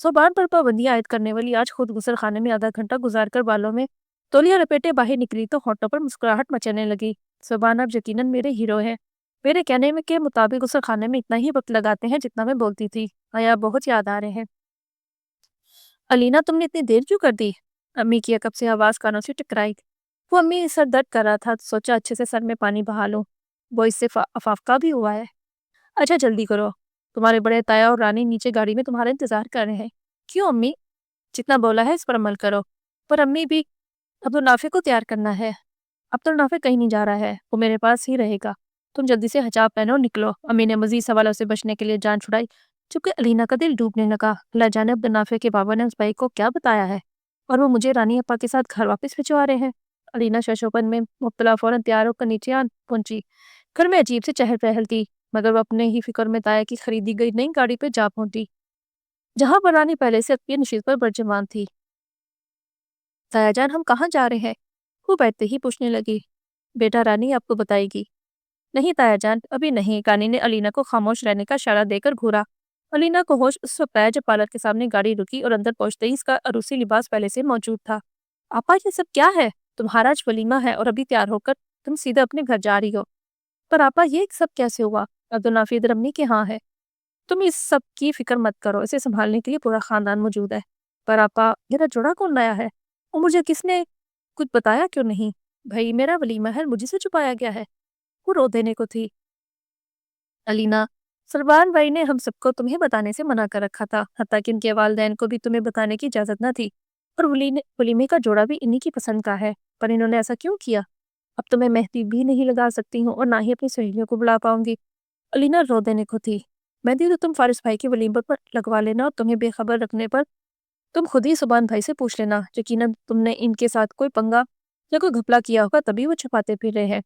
زبان پر پابندیاں عائد کرنے والی آج خود غسل خانے میں آدھا گھنٹہ گزار کر بالوں میں تولیہ لپیٹے باہر نکلی تو ہونٹوں پر مسکراہٹ مچنے لگی۔ زبان اب یقیناً میرے ہیرو ہے۔ میرے کہنے میں کے مطابق غسل خانے میں اتنا ہی وقت لگاتے ہیں جتنا میں بولتی تھی۔ آیا بہت یاد آ رہے ہیں۔ علینا تم نے اتنی دیر کیوں کر دی؟ امی کی عقب سے آواز کانوں سے ٹکرائی۔ وہ امی سر درد کر رہا تھا، سوچا اچھے سے سر میں پانی بہا لوں، وہ اس سے افافقہ بھی ہوا ہے۔ اچھا جلدی کرو، تمہارے بڑے تایا اور رانی نیچے گاڑی میں تمہارا انتظار کر رہے ہیں۔ کیوں امی؟ جتنا بولا ہے اس پر عمل کرو۔ پر امی بھی عبدالنافع کو تیار کرنا ہے۔ عبدالنافع کہیں نہیں جا رہا ہے، وہ میرے پاس ہی رہے گا۔ تم جلدی سے حجاب پہنو، نکلو۔ امی نے مزید سوالوں سے بچنے کے لیے جان چھڑائی، چونکہ علینا کا دل ڈوبنے لگا۔ اللہ جانے عبدالنافع کے بابا نے اس بھائی کو کیا بتایا ہے، اور وہ مجھے رانی اپا کے ساتھ گھر واپس بھجوا رہے ہیں۔ علینا ششوپن میں مبتلا فوراً تیار ہو کر نیچے آن پہنچی۔ گھر میں عجیب سے چہل پہل تھی، مگر وہ اپنے ہی فکر میں تایا کی خریدی گئی نئی گاڑی پہ جا پہنچی، جہاں پر رانی پہلے سے اپنی نشست پر برجمان تھی۔ تایا جان ہم کہاں جا رہے ہیں؟ وہ بیٹھتے ہی پوچھنے لگی۔ بیٹا رانی آپ کو بتائے گی۔ نہیں تایا جان ابھی نہیں، رانی نے علینا کو خاموش رہنے کا اشارہ دے کر گھورا۔ علینا کو ہوش اس وقت آیا جب پارلر کے سامنے گاڑی رکی اور اندر پہنچتے ہی اس کا عروسی لباس پہلے سے موجود تھا۔ آپا یہ سب کیا ہے؟ تمہارا آج ولیمہ ہے اور ابھی تیار ہو کر تم سیدھا اپنے گھر جا رہی ہو۔ پر آپا یہ سب کیسے ہوا؟ عبدالنافع ادھر امی کے ہاں ہے۔ تم اس سب کی فکر مت کرو، اسے سنبھالنے کے لیے پورا خاندان موجود ہے۔ پر آپا میرا جوڑا کون لایا ہے؟ اور مجھے کس نے کچھ بتایا کیوں نہیں؟ بھائی میرا ولیمہ ہے، مجھے سے چھپایا گیا ہے۔ وہ رو دینے کو تھی۔ علینا سلمان بھائی نے ہم سب کو تمہیں بتانے سے منع کر رکھا تھا، حتیٰ کہ ان کے والدین کو بھی تمہیں بتانے کی اجازت نہ تھی، اور ولیمے کا جوڑا بھی انہی کی پسند کا ہے۔ پر انہوں نے ایسا کیوں کیا؟ اب تو میں مہندی بھی نہیں لگا سکتی ہوں اور نہ ہی اپنی سہیلیوں کو بلا پاؤں گی۔ علینا رو دینے کو تھی۔ مہندی تو تم فارس بھائی کے ولیمے پر لگوا لینا، اور تمہیں بے خبر رکھنے پر تم خود ہی سبحان بھائی سے پوچھ لینا، یقیناً تم نے ان کے ساتھ کوئی پنگا یا کوئی گھپلا کیا ہوگا تبھی وہ چھپاتے پھر رہے ہیں۔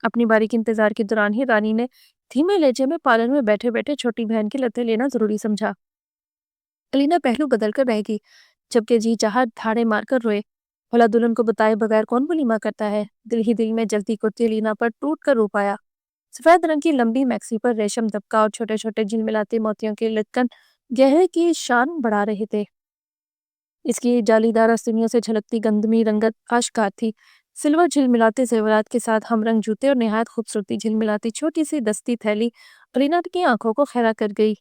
اپنی باری کے انتظار کے دوران ہی رانی نے دھیمے لہجے میں پارلر میں بیٹھے بیٹھے چھوٹی بہن کی لتیں لینا ضروری سمجھا۔ علینا پہلو بدل کر رہ گئی، جبکہ جی چاہا دھاڑے مار کر روئے۔ بھلا دلہن کو بتائے بغیر کون ولیمہ کرتا ہے؟ دل ہی دل میں جلتی کرتی علینا پر ٹوٹ کر رو پایا۔ سفید رنگ کی لمبی میکسی پر ریشم دبکا اور چھوٹے چھوٹے جھلملاتے موتیوں کے لٹکن گہرے کی شان بڑھا رہے تھے۔ اس کی جالی دار آستینوں سے جھلکتی گندمی رنگت آشکار تھی۔ سلور جھلملاتے زیورات کے ساتھ ہم رنگ جوتے اور نہایت خوبصورتی جھلملاتی چھوٹی سی دستی تھیلی علینا کی آنکھوں کو خیرہ کر گئی۔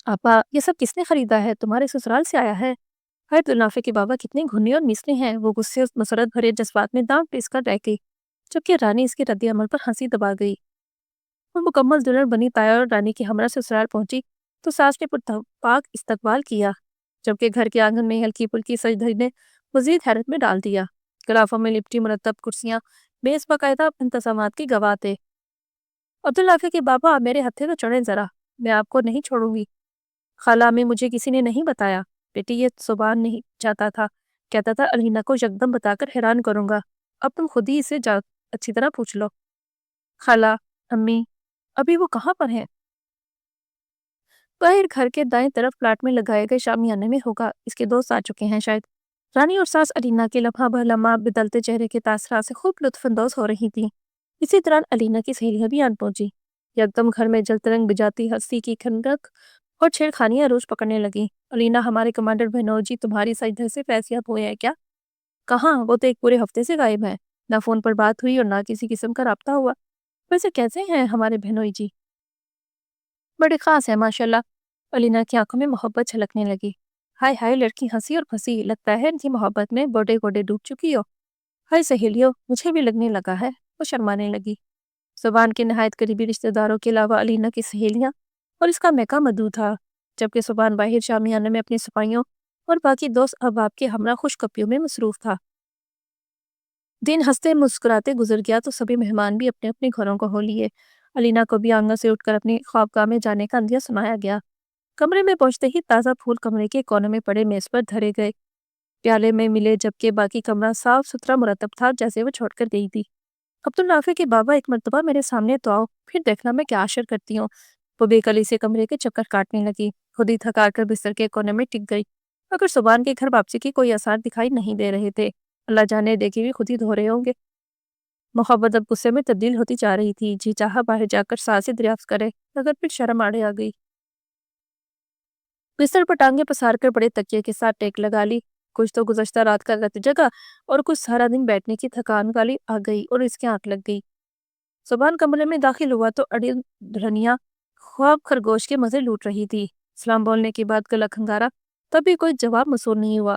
آپا یہ سب کس نے خریدا ہے؟ تمہارے سسرال سے آیا ہے؟ عبدالنافع کے بابا کتنے گھنے اور میسنے ہیں۔ وہ غصے اور مسرت بھرے جذبات میں دانت پیس کر رہ گئی، جبکہ رانی اس کے رد عمل پر ہنسی دبا گئی۔ وہ مکمل دلہن بنی تایا اور رانی کی ہمراہ سسرال پہنچی تو ساس نے پاک استقبال کیا، جبکہ گھر کے آنگن میں ہلکی پھلکی سج دھج نے مزید حیرت میں ڈال دیا۔ غلافوں میں لپٹی مرتب کرسیاں بیس باقاعدہ انتظامات کی گواہ تھے۔ عبدالنافع کے بابا میرے ہتھے تو چڑھیں ذرا، میں آپ کو نہیں چھوڑوں گی۔ خالہ میں مجھے کسی نے نہیں بتایا بیٹی، یہ زبان نہیں چاہتا تھا، کہتا تھا علینا کو یکدم بتا کر حیران کروں گا۔ اب تم خود ہی اسے اچھی طرح پوچھ لو۔ خالہ امی ابھی وہ کہاں پر ہیں؟ باہر گھر کے دائیں طرف پلاٹ میں لگائے گئے شامیانے میں ہوگا، اس کے دوست آ چکے ہیں شاید۔ رانی اور ساس علینا کے لمحہ بہ لمحہ بدلتے چہرے کے تاثرات سے خوب لطف اندوز ہو رہی تھیں۔ اسی طرح علینا کی سہیلیاں بھی آن پہنچی۔ یکدم گھر میں جلترنگ بجاتی ہستی کی کھنڈک اور چھیڑ خانیاں عروج پکڑنے لگیں۔ علینا ہمارے کمانڈر بہنوئی جی تمہاری سجدھے سے فیضیاب ہوئے ہیں کیا؟ کہاں، وہ تو ایک پورے ہفتے سے غائب ہیں، نہ فون پر بات ہوئی اور نہ کسی قسم کا رابطہ ہوا۔ ویسے کیسے ہیں ہمارے بہنوئی جی؟ بڑے خاص ہیں ماشاءاللہ۔ علینا کی آنکھوں میں محبت چھلکنے لگی۔ ہائے ہائے لڑکی ہنسی اور پھنسی، لگتا ہے ان کی محبت میں گوڈے گوڈے ڈوب چکی ہو۔ ہائے سہیلیوں مجھے بھی لگنے لگا ہے۔ وہ شرمانے لگی۔ زبان کے نہایت قریبی رشتہ داروں کے علاوہ علینا کی سہیلیاں اور اس کا میکا مدعو تھا، جبکہ زبان باہر شامیانے میں اپنی صفائیوں اور باقی دوست احباب کے ہمراہ خوش کپیوں میں مصروف تھا۔ دن ہنستے مسکراتے گزر گیا تو سبھی مہمان بھی اپنے اپنے گھروں کو ہو لیے۔ علینا کو بھی آنگن سے اٹھ کر اپنی خوابگاہ میں جانے کا عندیہ سنایا گیا۔ کمرے میں پہنچتے ہی تازہ پھول کمرے کے کونے میں پڑے میز پر دھرے گئے پیالے میں ملے، جبکہ باقی کمرہ صاف ستھرا مرتب تھا جیسے وہ چھوڑ کر گئی تھی۔ عبدالنافع کے بابا ایک مرتبہ میرے سامنے تو آؤ، پھر دیکھنا میں کیا اشر کرتی ہوں۔ وہ بے کلی سے کمرے کے چکر کاٹنے لگی، خود ہی تھکا کر بستر کے کونے میں ٹک گئی، مگر زبان کے گھر واپسی کی کوئی آثار دکھائی نہیں دے رہے تھے۔ اللہ جانے دیکھے بھی خود ہی دھو رہے ہوں گے۔ محبت اب غصے میں تبدیل ہوتی جا رہی تھی۔ جی چاہا باہر جا کر ساز سے دریافت کرے، مگر پھر شرم آڑے آ گئی۔ بستر پر ٹانگیں پسار کر بڑے تکیے کے ساتھ ٹیک لگا لی. کچھ تو گزشتہ رات کا رت جگا اور کچھ سارا دن بیٹھنے کی تھکان والی آ گئی اور اس کی آنکھ لگ گئی. سبحان کمرے میں داخل ہوا تو اڑی دھرنیا خواب خرگوش کے مزے لوٹ رہی تھی. سلام بولنے کے بعد گلا کھنگارا, تبھی کوئی جواب موصول نہیں ہوا.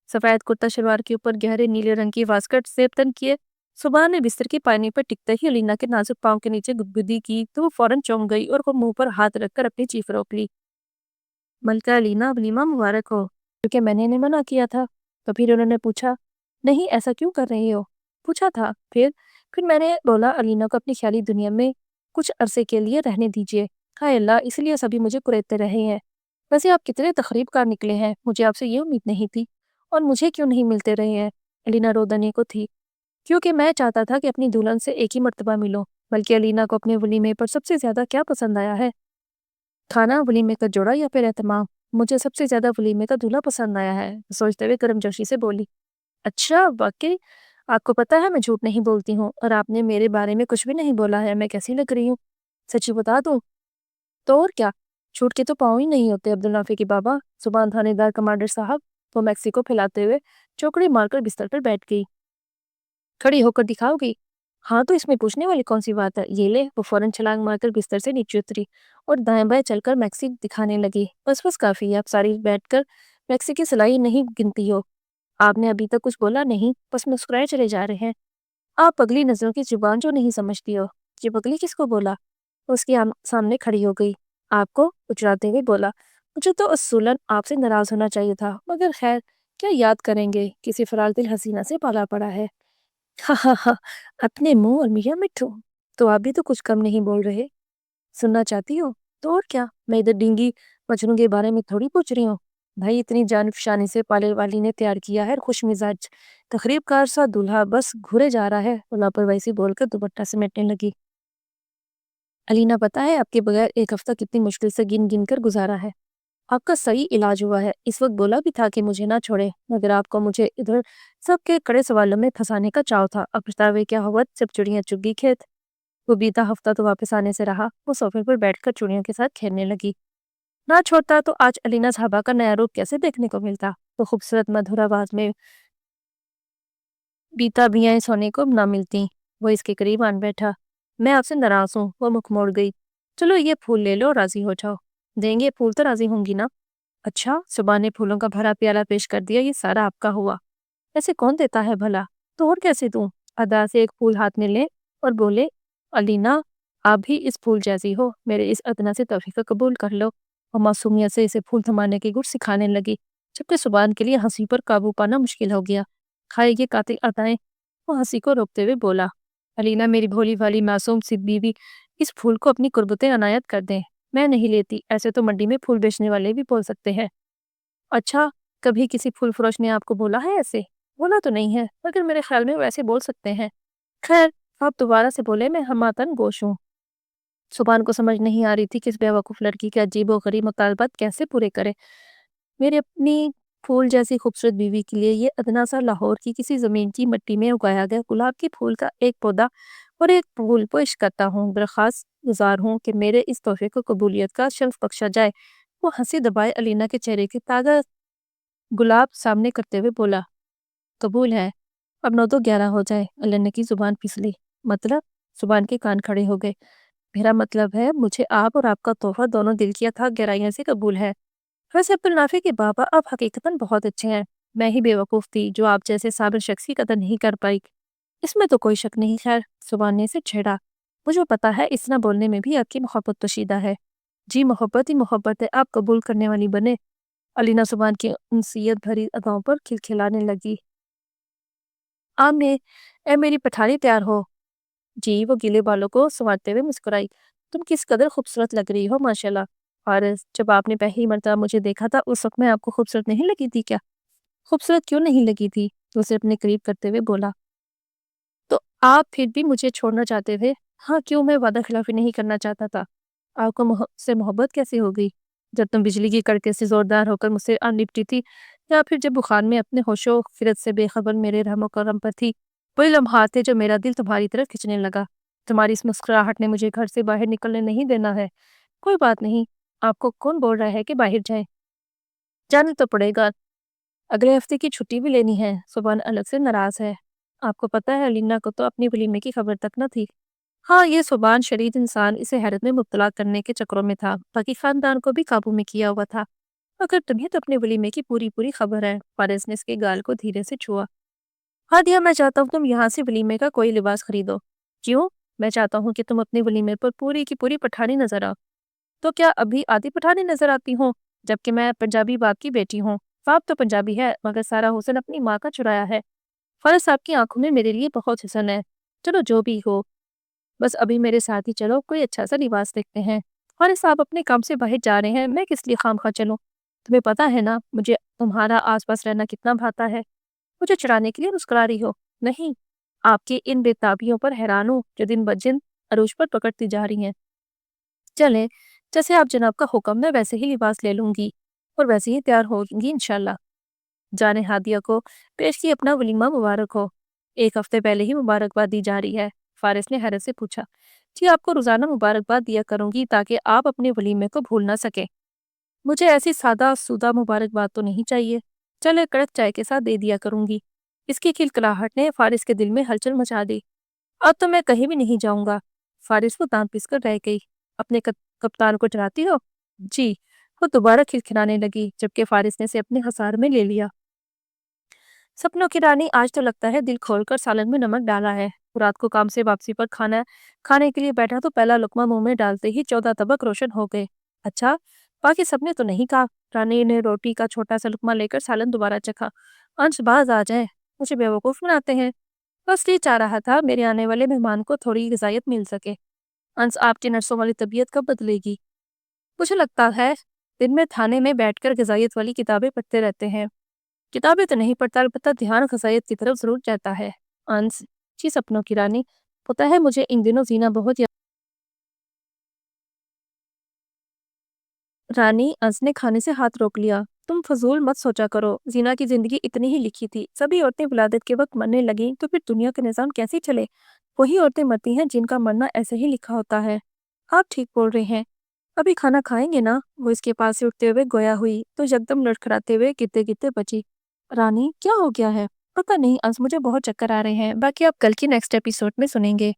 سفید کرتا شلوار کے اوپر گہرے نیلے رنگ کی واسکٹ زیب تن کیے سبحان نے بستر کی پانی پر ٹکتے ہی علینا کے نازک پاؤں کے نیچے گدگدی کی تو وہ فوراً چونک گئی اور وہ منہ پر ہاتھ رکھ کر اپنی چیخ روک لی. ملکہ علینا, ولیمہ مبارک ہو. کیونکہ میں نے منع کیا تھا. تو پھر انہوں نے پوچھا, نہیں ایسا کیوں کر رہے ہو؟ پوچھا تھا. پھر میں نے بولا علینا کو اپنی خیالی دنیا میں کچھ عرصے کے لیے رہنے دیجیے. ہائے اللہ, اس لیے سبھی مجھے کریدتے رہے ہیں. ویسے آپ کتنے تخریب کار نکلے ہیں, مجھے آپ سے یہ امید نہیں تھی. اور مجھے کیوں نہیں ملتے رہے ہیں؟ علینا رودنے کو تھی. کیونکہ میں چاہتا تھا کہ اپنی دلہن سے ایک ہی مرتبہ ملوں. بلکہ علینا کو اپنے ولیمے پر سب سے زیادہ کیا پسند آیا ہے؟ کھانا, ولیمے کا جوڑا یا پھر اہتمام؟ مجھے سب سے زیادہ ولیمے کا دولہا پسند آیا ہے, سوچتے ہوئے گرم جوشی سے بولی. اچھا, واقعی؟ آپ کو پتا ہے میں جھوٹ نہیں بولتی ہوں, اور آپ نے میرے بارے میں کچھ بھی نہیں بولا ہے. میں کیسی لگ رہی ہوں؟ سچی بتا دوں تو اور کیا, جھوٹ کے تو پاؤں ہی نہیں ہوتے عبدالنافع کے بابا. سبحان تھانے دار کمانڈر صاحب. وہ میکسیکو پھیلاتے ہوئے چوکڑی مار کر بستر پر بیٹھ گئی. کھڑی ہو کر دکھاؤ گی؟ ہاں تو اس میں پوچھنے والی کون سی بات ہے, یہ لے. وہ فوراً چھلانگ مار کر بستر سے نیچے اتری اور دائیں بائیں چل کر میکسی دکھانے لگی. بس کافی ہے, آپ ساری بیٹھ کر میکسی کی سلائی نہیں گنتی ہو. آپ نے ابھی تک کچھ بولا نہیں, بس مسکرائے چلے جا رہے ہیں. آپ پگلی نظروں کی زبان جو نہیں سمجھتی ہو. یہ پگلی کس کو بولا؟ اس کے سامنے کھڑی ہو گئی. آپ کو اچراتے ہوئے بولا. مجھے تو اصولاً آپ سے ناراض ہونا چاہیے تھا, مگر خیر کیا یاد کریں گے, کسی فرار دل حسینہ سے پالا پڑا ہے. ہاں ہاں ہاں, اپنے منہ اور میاں مٹھو. تو آپ بھی تو کچھ کم نہیں بول رہے. سننا چاہتی ہو تو اور کیا, میں ادھر ڈینگی مجنوں کے بارے میں تھوڑی پوچھ رہی ہوں. بھائی اتنی جان فشانی سے پالے والی نے تیار کیا ہے خوش مزاج تقریب کار سا دولہا, بس گھورے جا رہا ہے. لاپرواہی بول کر دوپٹہ سمیٹنے لگی. علینا, پتا ہے آپ کے بغیر ایک ہفتہ کتنی مشکل سے گن گن کر گزارا ہے. آپ کا صحیح علاج ہوا ہے. اس وقت بولا بھی تھا کہ مجھے نہ چھوڑے, مگر آپ کو مجھے ادھر سب کے کڑے سوالوں میں پھنسانے کا چاو تھا. اب پچھتاوے کیا ہوا جب چڑیاں چگ گئی کھیت. وہ بیتا ہفتہ تو واپس آنے سے رہا. وہ صوفے پر بیٹھ کر چڑیوں کے ساتھ کھیلنے لگی. نہ چھوڑتا تو آج علینا صاحبہ کا نیا روپ کیسے دیکھنے کو ملتا. وہ خوبصورت مدھر آواز میں بیتا بیائیں سونے کو نہ ملتی. وہ اس کے قریب آن بیٹھا. میں آپ سے ناراض ہوں. وہ مکھ موڑ گئی. چلو یہ پھول لے لو, راضی ہو جاؤ. دیں گے پھول تو راضی ہوں گی نا. اچھا, صبح نے پھولوں کا بھرا پیالہ پیش کر دیا. یہ سارا آپ کا ہوا. ایسے کون دیتا ہے بھلا؟ تو اور کیسے دوں؟ ادا سے ایک پھول ہاتھ میں لے اور بولے, علینا آپ بھی اس پھول جیسی ہو, میرے اس ادنا سے توفیق قبول کر لو. اور معصومیت سے اسے پھول تھمانے کے گر سکھانے لگی, جبکہ سبحان کے لیے ہنسی پر قابو پانا مشکل ہو گیا. کھائے یہ قاتل ادائیں. وہ ہنسی کو روکتے ہوئے بولا, علینا میری بھولی والی معصوم سی بیوی, اس پھول کو اپنی قربتیں عنایت کر دیں. میں نہیں لیتی. ایسے تو منڈی میں پھول بیچنے والے بھی بول سکتے ہیں. اچھا, کبھی کسی پھول فروش نے آپ کو بولا ہے ایسے؟ بولا تو نہیں ہے, مگر میرے خیال میں ویسے بول سکتے ہیں. خیر, آپ دوبارہ سے بولے, میں ہماتن گوش ہوں. سبحان کو سمجھ نہیں آ رہی تھی کہ اس بیوقوف لڑکی کے عجیب و غریب مطالبات کیسے پورے کرے. میرے اپنی پھول جیسی خوبصورت بیوی کے لیے یہ ادنا سا لاہور کی کسی زمین کی مٹی میں اگایا گیا گلاب کی پھول کا ایک پودا اور ایک پھول پیش کرتا ہوں. درخواست گزار ہوں کہ میرے اس تحفے کو قبولیت کا شرف بخشا جائے. وہ ہنسی دبائے علینا کے چہرے کے تازہ گلاب سامنے کرتے ہوئے بولا, قبول ہے. اب 9 تو 11 ہو جائے. علینا کی زبان پھسلی. مطلب؟ زبان کے کان کھڑے ہو گئے. میرا مطلب ہے مجھے آپ اور آپ کا تحفہ دونوں دل کیا تھا گہرائیوں سے قبول ہے. ویسے عبدالنافع کے بابا آپ حقیقتاً بہت اچھے ہیں. میں ہی بیوقوف تھی جو آپ جیسے صابر شخص کی قدر نہیں کر پائی. اس میں تو کوئی شک نہیں. خیر, زبان نے اسے چھیڑا. مجھے پتا ہے اس نہ بولنے میں بھی آپ کی محبت پوشیدہ ہے. جی محبت ہی محبت ہے, آپ قبول کرنے والی بنے. علینا زبان کی انسیت بھری اداؤں پر کھلکھلانے لگی. اے میری پٹھانی تیار ہو. جی. وہ گیلے بالوں کو سنوارتے ہوئے مسکرائی. تم کس قدر خوبصورت لگ رہی ہو ماشاءاللہ. اور جب آپ نے پہلی مرتبہ مجھے دیکھا تھا اس وقت میں آپ کو خوبصورت نہیں لگی تھی کیا؟ خوبصورت کیوں نہیں لگی تھی؟ اسے اپنے قریب کرتے ہوئے بولا. تو آپ پھر بھی مجھے چھوڑنا چاہتے تھے؟ ہاں, کیوں, میں وعدہ خلافی نہیں کرنا چاہتا تھا. آپ کو سے محبت کیسے ہو گئی؟ جب تم بجلی کی کڑکے سے زوردار ہو کر مجھ سے آن لپٹی تھی, یا پھر جب بخار میں اپنے ہوش و خرد سے بے خبر میرے رحم و کرم پر تھی. وہی لمحات تھے جو میرا دل تمہاری طرف کھچنے لگا. تمہاری اس مسکراہٹ نے مجھے گھر سے باہر نکلنے نہیں دینا ہے. کوئی بات نہیں, آپ کو کون بول رہا ہے کہ باہر جائیں؟ جانا تو پڑے گا، اگلے ہفتے کی چھٹی بھی لینی ہے۔ سبحان الگ سے ناراض ہے۔ آپ کو پتا ہے الینا کو تو اپنی ولیمے کی خبر تک نہ تھی۔ ہاں، یہ سبحان شرید انسان اسے حیرت میں مبتلا کرنے کے چکروں میں تھا، باقی خاندان کو بھی قابو میں کیا ہوا تھا۔ مگر تمہیں تو اپنے ولیمے کی پوری پوری خبر ہے۔ فارس نے اس کے گال کو دھیرے سے چھوا۔ ہادیہ، میں چاہتا ہوں تم یہاں سے ولیمے کا کوئی لباس خریدو۔ کیوں؟ میں چاہتا ہوں کہ تم اپنے ولیمے پر پوری کی پوری پٹھانی نظر آؤ۔ تو کیا ابھی آدھی پٹھانی نظر آتی ہوں، جبکہ میں پنجابی باپ کی بیٹی ہوں؟ باپ تو پنجابی ہے، مگر سارا حسن اپنی ماں کا چرایا ہے۔ فارس صاحب کی آنکھوں میں میرے لیے بہت حسن ہے۔ چلو جو بھی ہو، بس ابھی میرے ساتھ ہی چلو، کوئی اچھا سا لباس دیکھتے ہیں۔ فارس صاحب اپنے کام سے باہر جا رہے ہیں، میں کس لیے خواہ چلوں؟ تمہیں پتا ہے نا مجھے تمہارا آس پاس رہنا کتنا بھاتا ہے۔ مجھے چڑھانے کے لیے مسکرا رہی ہو؟ نہیں، آپ کی ان بے تابیوں پر حیران ہوں جو دن بدن عروج پر پکڑتی جا رہی ہیں۔ چلیں، جیسے آپ جناب کا حکم، میں ویسے ہی لباس لے لوں گی اور ویسے ہی تیار ہوگی انشاءاللہ۔ جانے ہادیہ کو پیش کی اپنا ولیمہ مبارک ہو۔ ایک ہفتے پہلے ہی مبارکباد دی جا رہی ہے؟ فارس نے حیرت سے پوچھا۔ جی، آپ کو روزانہ مبارکباد دیا کروں گی تاکہ آپ اپنے ولیمے کو بھول نہ سکیں۔ مجھے ایسی سادہ سودہ مبارکباد تو نہیں چاہیے، چلے کڑک چائے کے ساتھ دے دیا کروں گی۔ اس کی کھلکھلاہٹ نے فارس کے دل میں ہلچل مچا دی۔ اب تو میں کہیں بھی نہیں جاؤں گا۔ فارس کو دانت پیس کر رہ گئی۔ اپنے کپتان کو ڈراتی ہو؟ جی، وہ دوبارہ کھلکھلانے لگی، جبکہ فارس نے اسے اپنے حصار میں لے لیا۔ سپنوں کی رانی، آج تو لگتا ہے دل کھول کر سالن میں نمک ڈالا ہے۔ رات کو کام سے واپسی پر کھانے کے لیے بیٹھا تو پہلا لقمہ منہ میں ڈالتے ہی 14 طبق روشن ہو گئے۔ اچھا، باقی سب نے تو نہیں کہا؟ رانی نے روٹی کا چھوٹا سا لقمہ لے کر سالن دوبارہ چکھا۔ انش باز آ جائیں، مجھے بیوقوف بناتے ہیں۔ بس یہ چاہ رہا تھا میرے آنے والے مہمان کو تھوڑی غذائیت مل سکے۔ انس، آپ کی نرسوں والی طبیعت کب بدلے گی؟ مجھے لگتا ہے دن میں تھانے میں بیٹھ کر غذائیت والی کتابیں پڑھتے رہتے ہیں۔ کتابیں تو نہیں پڑھتا، البتہ دھیان غذائیت کی طرف ضرور جاتا ہے۔ انس، جی سپنوں کی رانی، پتہ ہے مجھے ان دنوں زینہ بہت رانی، انس نے کھانے سے ہاتھ روک لیا۔ تم فضول مت سوچا کرو، زینہ کی زندگی اتنی ہی لکھی تھی۔ سبھی عورتیں ولادت کے وقت مرنے لگیں تو پھر دنیا کا نظام کیسے چلے؟ وہی عورتیں مرتی ہیں جن کا مرنا ایسے ہی لکھا ہوتا ہے۔ آپ ٹھیک بول رہے ہیں۔ ابھی کھانا کھائیں گے نا؟ وہ اس کے پاس سے اٹھتے ہوئے گویا ہوئی تو یکدم لڑکھڑاتے ہوئے گرتے گرتے بچی۔ رانی، کیا ہو گیا ہے؟ پتہ نہیں انس، مجھے بہت چکر آ رہے ہیں۔ باقی آپ کل کی نیکسٹ ایپیسوڈ میں سنیں گے۔